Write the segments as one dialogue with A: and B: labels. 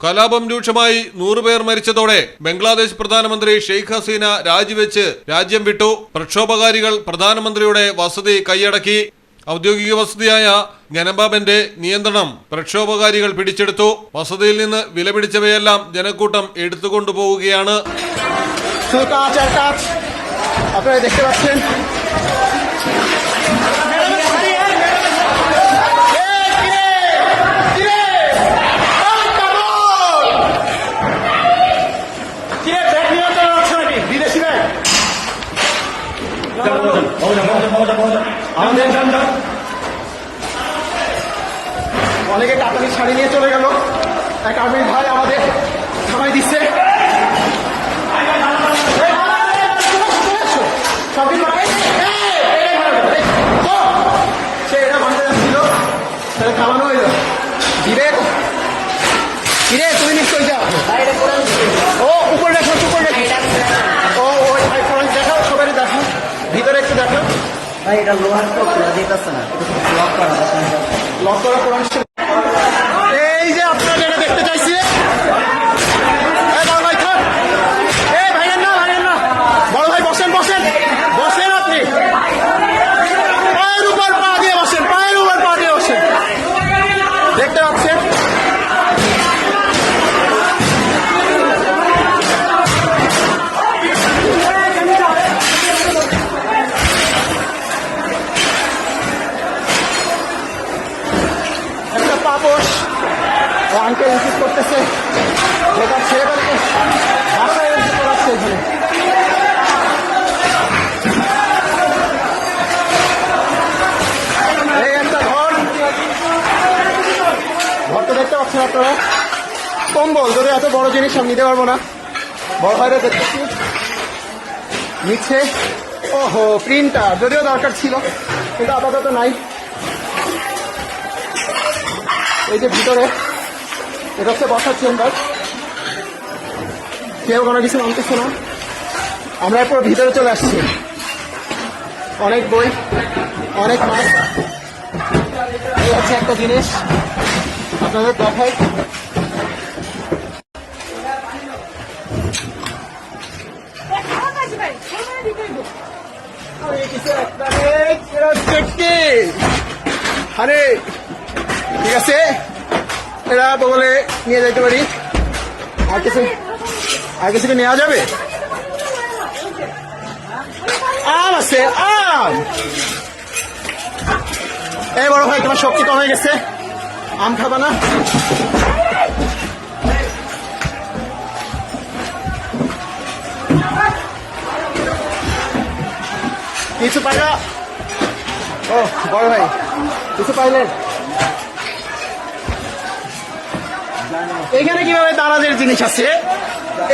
A: കലാപം രൂക്ഷമായി 100 പേർ മരിച്ചതോടെ ബംഗ്ലാദേശ് പ്രധാനമന്ത്രി ഷെയ്ഖ് ഹസീന രാജിവെച്ച് രാജ്യം വിട്ടു. പ്രക്ഷോഭകാരികൾ പ്രധാനമന്ത്രിയുടെ വസതി കൈയടക്കി. ഔദ്യോഗിക വസതിയായ ഗനബാബന്റെ നിയന്ത്രണം പ്രക്ഷോഭകാരികൾ പിടിച്ചെടുത്തു. വസതിയിൽ നിന്ന് വിലപിടിച്ചവയെല്ലാം ജനക്കൂട്ടം എടുത്തുകൊണ്ടുപോവുകയാണ്.
B: অনেকে কাতারি শাড়ি নিয়ে চলে গেল। এক আর্মির ভাই আমাদের থামাই দিচ্ছে। সে এটা বানতে যাচ্ছিল, তাহলে থামানো হইল। বিবেক কিরে তুমি নিশ্চয়ই যাও। ও উপরে দেখো, উপরে ও ওই ভাই কোরআন দেখাও, সবাই দেখো, ভিতরে একটু দেখো।
C: ভাই এটা লোহার তো দিতেছে না,
B: লক করা কোরআন। এই যে আপনারা যেটা দেখতে চাইছি, বড় ভাই বসেন বসেন বসেন, আপনি পায়ের উপর পা দিয়ে বসেন, পায়ের উপর পা দিয়ে বসেন। দেখতে পাচ্ছেন একটা পাপোশ আঙ্কেল ইনসিস্ট করতেছে বেকার ছেলেদেরকে ভাষায় ইনসিস্ট করাচ্ছে। এখানে এই একটা ঘরটা দেখতে পাচ্ছেন আপনারা, কম্বল। যদি এত বড় জিনিস আমি নিতে পারবো না, বড় ভাইরা দেখতেছি নিচ্ছে। ওহো, প্রিন্টার যদিও দরকার ছিল, কিন্তু আপাতত নাই। এই যে ভিতরে এটা হচ্ছে বসার চেম্বার, কেউ কোনো কিছু নামতেছে না। আমরা এরপর ভিতরে চলে আসছি। অনেক বই, অনেক মাছ। এই হচ্ছে একটা জিনিস আপনাদের দেখাই। আরে ঠিক আছে, এরা বলে নিয়ে যেতে পারি। আর কিছু নেওয়া যাবে? আম আছে, আম। এই বড় ভাই, তোমার শক্তি কমে গেছে, আম খাবা না? কিছু পাইলা? ও বড় ভাই, কিছু পাইলেন? এইখানে কিভাবে দারাজের জিনিস আছে?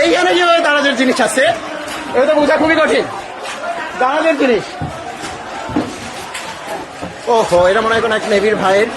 B: এইখানে কিভাবে দারাজের জিনিস আছে? এটা তো বোঝা খুবই কঠিন। দারাজের জিনিস, ওহো, এটা মনে হয় কোন এক নেভির ভাইয়ের।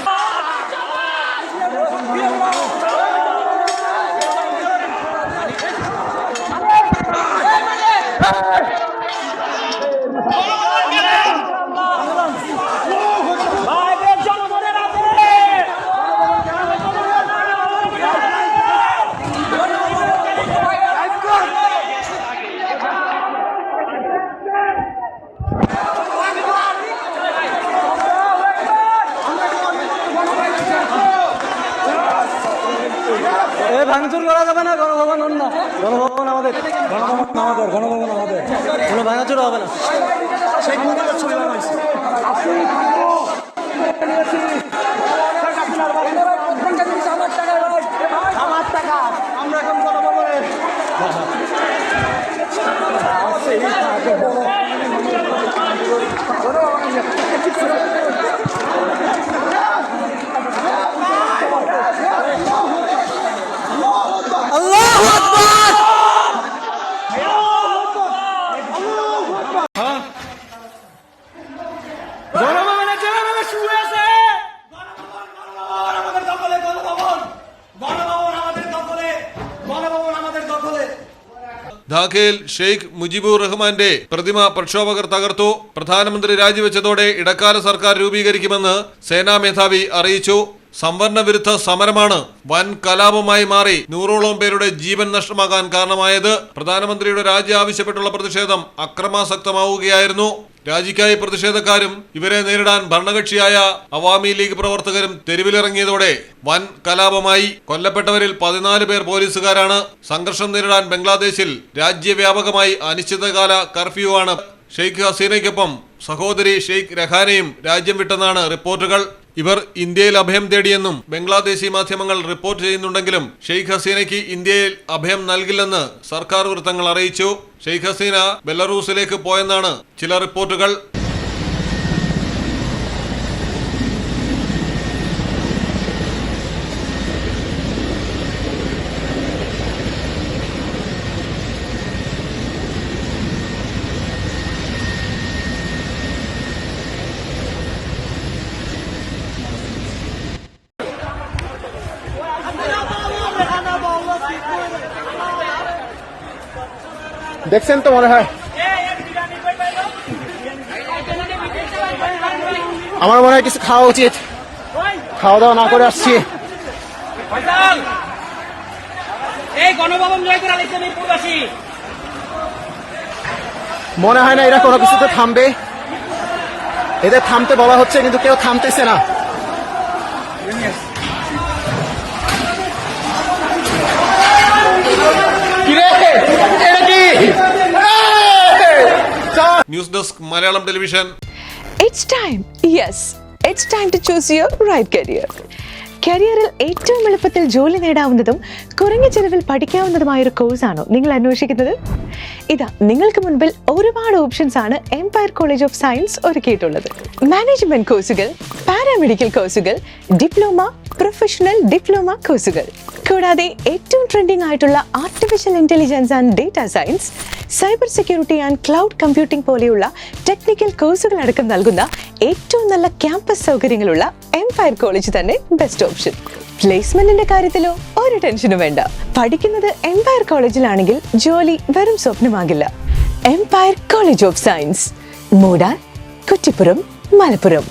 C: ভাঙচুর করা যাবে না, গণভবন না, গণভবন আমাদের, গণভবন আমাদের, গণভবন আমাদের, কোনো ভাঙাচুর হবে না। সেই ছবি বানাইছি আমার টাকা, আমরা এখন গণভবনের
A: ധാക്കയിൽ ഷെയ്ഖ് മുജിബുർ റഹ്മാന്റെ പ്രതിമ പ്രക്ഷോഭകർ തകർത്തു. പ്രധാനമന്ത്രി രാജിവെച്ചതോടെ ഇടക്കാല സർക്കാർ രൂപീകരിക്കുമെന്ന് സേനാ മേധാവി അറിയിച്ചു. സംവരണ വിരുദ്ധ സമരമാണ് വൻ കലാപമായി മാറി 100ഓളം പേരുടെ ജീവൻ നഷ്ടമാകാൻ കാരണമായത്. പ്രധാനമന്ത്രിയുടെ രാജി ആവശ്യപ്പെട്ടുള്ള പ്രതിഷേധം അക്രമാസക്തമാവുകയായിരുന്നു. രാജിക്കായി പ്രതിഷേധക്കാരും ഇവരെ നേരിടാൻ ഭരണകക്ഷിയായ അവാമി ലീഗ് പ്രവർത്തകരും തെരുവിലിറങ്ങിയതോടെ വൻ കലാപമായി. കൊല്ലപ്പെട്ടവരിൽ 14 പേർ പോലീസുകാരാണ്. സംഘർഷം നേരിടാൻ ബംഗ്ലാദേശിൽ രാജ്യവ്യാപകമായി അനിശ്ചിതകാല കർഫ്യൂ ആണ്. ഷെയ്ഖ് ഹസീനയ്ക്കൊപ്പം സഹോദരി ഷെയ്ഖ് രഹാനയും രാജ്യം വിട്ടെന്നാണ് റിപ്പോർട്ടുകൾ. ഇവർ ഇന്ത്യയിൽ അഭയം തേടിയെന്നും ബംഗ്ലാദേശി മാധ്യമങ്ങൾ റിപ്പോർട്ട് ചെയ്യുന്നുണ്ടെങ്കിലും ഷെയ്ഖ് ഹസീനയ്ക്ക് ഇന്ത്യയിൽ അഭയം നൽകില്ലെന്ന് സർക്കാർ വൃത്തങ്ങൾ അറിയിച്ചു. ഷെയ്ഖ് ഹസീന ബെലറൂസിലേക്ക് പോയെന്നാണ് ചില റിപ്പോർട്ടുകൾ.
B: দেখছেন তো মনে হয়, আমার মনে হয় কিছু খাওয়া উচিত। খাওয়া দাওয়া না করে আসছি। মনে হয় না এরা কোনো কিছুতে থামবে। এদের থামতে বলা হচ্ছে কিন্তু কেউ থামতেছে না।
A: News desk Malayalam television.
D: It's time. Yes, it's time to choose your right career. കരിയറിൽ ഏറ്റവും എളുപ്പത്തിൽ ജോലി നേടാവുന്നതും കുറഞ്ഞ ചെലവിൽ പഠിക്കാവുന്നതുമായ ഒരു കോഴ്സാണോ നിങ്ങൾ അന്വേഷിക്കുന്നത്? ഇതാ നിങ്ങൾക്ക് മുൻപിൽ ഒരുപാട് ഓപ്ഷൻസ് ആണ് എംപയർ കോളേജ് ഓഫ് സയൻസ് ഒരുക്കിയിട്ടുള്ളത്. മാനേജ്മെന്റ് കോഴ്സുകൾ, പാരാമെഡിക്കൽ കോഴ്സുകൾ, ഡിപ്ലോമ, പ്രൊഫഷണൽ ഡിപ്ലോമ കോഴ്സുകൾ, കൂടാതെ ഏറ്റവും ട്രെൻഡിംഗ് ആയിട്ടുള്ള artificial intelligence and data science, cyber security and cloud computing പോലെയുള്ള ടെക്നിക്കൽ കോഴ്സുകൾ അടക്കം നൽകുന്ന ഏറ്റവും നല്ല ക്യാമ്പസ് സൗകര്യങ്ങളുള്ള എംപയർ കോളേജ് തന്നെ ബെസ്റ്റ് ഓപ്ഷൻ. പ്ലേസ്മെന്റിന്റെ കാര്യത്തിലോ ഒരു ടെൻഷനും വേണ്ട. പഠിക്കുന്നത് എംപയർ കോളേജിലാണെങ്കിൽ ജോലി വെറും സ്വപ്നമാകില്ല. Empire College of Science, Moodal, Kuttippuram, Malappuram.